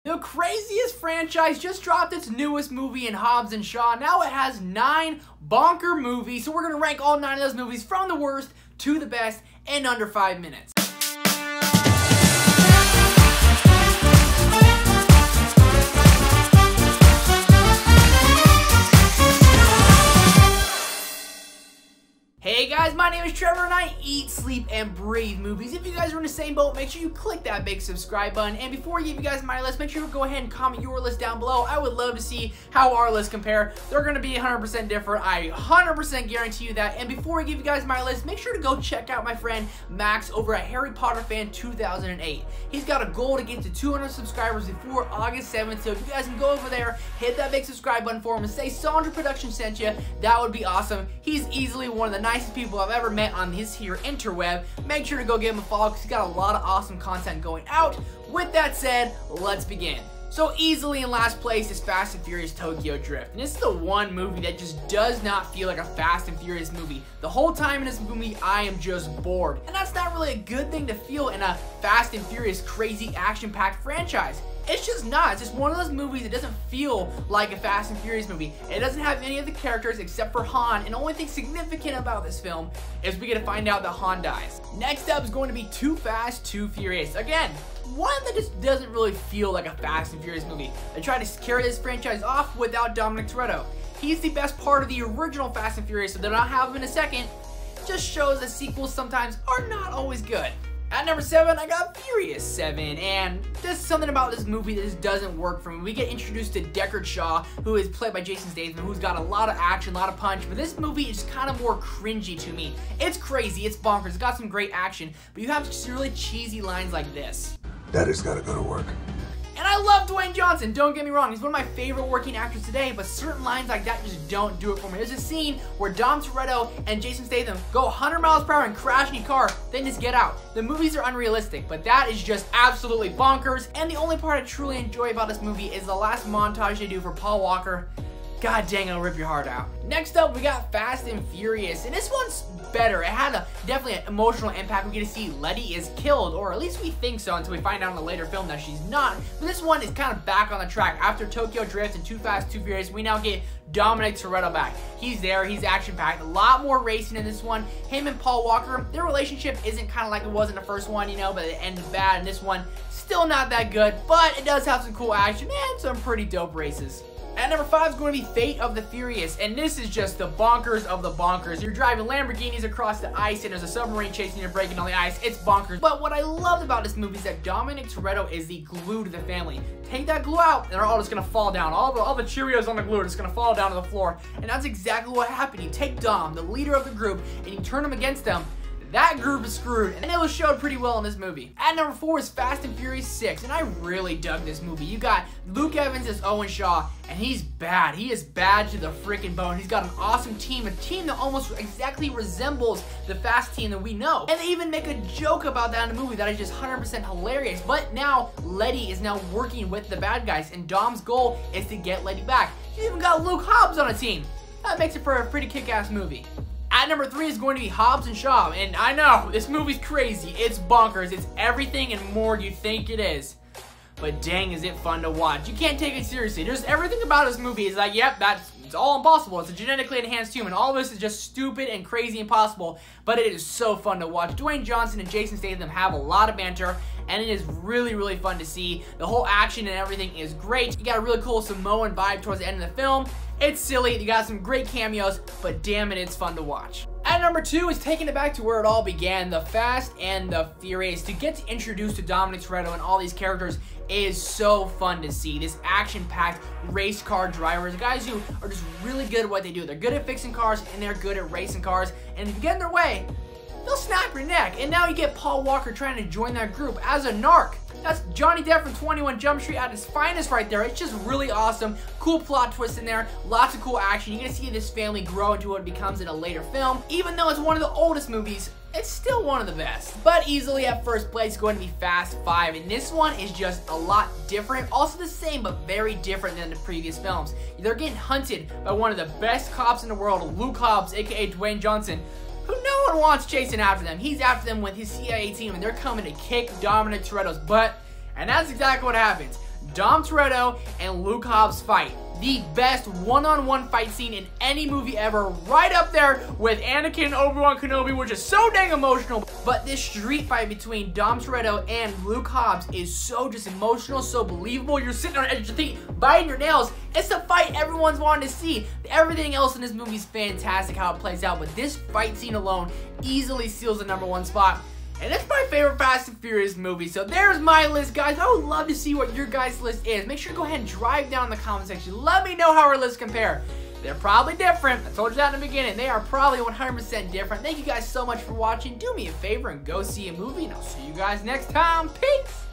The craziest franchise just dropped its newest movie in Hobbs Shaw. Now it has 9 bonker movies, so we're going to rank all 9 of those movies from the worst to the best in under 5 minutes. Hey guys, my name is Trevor and I eat, sleep, and breathe movies. If you guys are in the same boat, make sure you click that big subscribe button. And before I give you guys my list, make sure you go ahead and comment your list down below. I would love to see how our lists compare. They're going to be 100% different. I 100% guarantee you that. And before I give you guys my list, make sure to go check out my friend Max over at Harry Potter Fan 2008. He's got a goal to get to 200 subscribers before August 7th. So if you guys can go over there, hit that big subscribe button for him and say Sandra Production sent you, that would be awesome. He's easily one of the nicest people I've ever met on his here interweb. Make sure to go give him a follow because he's got a lot of awesome content going out. With that said, let's begin. So easily in last place is Fast and Furious Tokyo Drift. And this is the one movie that just does not feel like a Fast and Furious movie. The whole time in this movie, I am just bored. And that's not really a good thing to feel in a Fast and Furious crazy action-packed franchise. It's just not. It's just one of those movies that doesn't feel like a Fast and Furious movie. It doesn't have any of the characters except for Han, and the only thing significant about this film is we get to find out that Han dies. Next up is going to be Too Fast, Too Furious. Again, one that just doesn't really feel like a Fast and Furious movie. They tried to carry this franchise off without Dominic Toretto. He's the best part of the original Fast and Furious, so they're not having him in a second. Just shows that sequels sometimes are not always good. At number 7, I got Furious 7, and there's something about this movie that just doesn't work for me. We get introduced to Deckard Shaw, who is played by Jason Statham, who's got a lot of action, a lot of punch, but this movie is kind of more cringy to me. It's crazy, it's bonkers, it's got some great action, but you have really cheesy lines like this. Daddy's gotta go to work. And I love Dwayne Johnson, don't get me wrong, he's one of my favorite working actors today, but certain lines like that just don't do it for me. There's a scene where Dom Toretto and Jason Statham go 100 miles per hour and crash in a car, then just get out. The movies are unrealistic, but that is just absolutely bonkers, and the only part I truly enjoy about this movie is the last montage they do for Paul Walker. God dang, it'll rip your heart out. Next up, we got Fast and Furious, and this one's better. It had definitely an emotional impact. We get to see Letty is killed, or at least we think so until we find out in a later film that she's not. But this one is kind of back on the track. After Tokyo Drift and Too Fast, Too Furious, we now get Dominic Toretto back. He's there, he's action-packed, a lot more racing in this one. Him and Paul Walker, their relationship isn't kind of like it was in the first one, you know, but it ended bad. In this one, still not that good, but it does have some cool action and some pretty dope races. At number 5 is going to be Fate of the Furious, and this is just the bonkers of the bonkers. You're driving Lamborghinis across the ice, and there's a submarine chasing you, breaking on the ice. It's bonkers. But what I loved about this movie is that Dominic Toretto is the glue to the family. Take that glue out, and they're all just going to fall down. All the Cheerios on the glue are just going to fall down to the floor, and that's exactly what happened. You take Dom, the leader of the group, and you turn him against them. That group is screwed, and it was showed pretty well in this movie. At number 4 is Fast and Furious 6, and I really dug this movie. You got Luke Evans as Owen Shaw, and he's bad. He is bad to the freaking bone. He's got an awesome team, a team that almost exactly resembles the Fast team that we know. And they even make a joke about that in the movie that is just 100% hilarious. But now, Letty is now working with the bad guys, and Dom's goal is to get Letty back. You even got Luke Hobbs on a team. That makes it for a pretty kick-ass movie. At number 3 is going to be Hobbs Shaw, and I know, this movie's crazy, it's bonkers, it's everything and more you think it is. But dang, is it fun to watch. You can't take it seriously. There's everything about this movie is like, yep, it's all impossible. It's a genetically enhanced human. All this is just stupid and crazy impossible, but it is so fun to watch. Dwayne Johnson and Jason Statham have a lot of banter, and it is really, really fun to see. The whole action and everything is great. You got a really cool Samoan vibe towards the end of the film. It's silly, you got some great cameos, but damn it, it's fun to watch. At number 2 is taking it back to where it all began, the Fast and the Furious. To get introduced to Dominic Toretto and all these characters is so fun to see. This action-packed race car drivers, guys who are just really good at what they do. They're good at fixing cars, and they're good at racing cars, and if you get in their way, they'll snap your neck. And now you get Paul Walker trying to join that group as a narc. That's Johnny Depp from 21 Jump Street at his finest right there. It's just really awesome. Cool plot twist in there. Lots of cool action. You're going to see this family grow into what it becomes in a later film. Even though it's one of the oldest movies, it's still one of the best. But easily at first place going to be Fast 5. And this one is just a lot different. Also the same, but very different than the previous films. They're getting hunted by one of the best cops in the world, Luke Hobbs, aka Dwayne Johnson, who no one wants chasing after them. He's after them with his CIA team, and they're coming to kick Dominic Toretto's butt, and that's exactly what happens. Dom Toretto and Luke Hobbs fight. The best one-on-one fight scene in any movie ever, right up there with Anakin and Obi-Wan Kenobi, which is so dang emotional. But this street fight between Dom Toretto and Luke Hobbs is so just emotional, so believable. You're sitting on the edge of your seat, biting your nails. It's the fight everyone's wanted to see. Everything else in this movie is fantastic how it plays out, but this fight scene alone easily seals the #1 spot. And it's my favorite Fast and Furious movie. So there's my list, guys. I would love to see what your guys' list is. Make sure to go ahead and drive down in the comment section. Let me know how our lists compare. They're probably different. I told you that in the beginning. They are probably 100% different. Thank you guys so much for watching. Do me a favor and go see a movie. And I'll see you guys next time. Peace.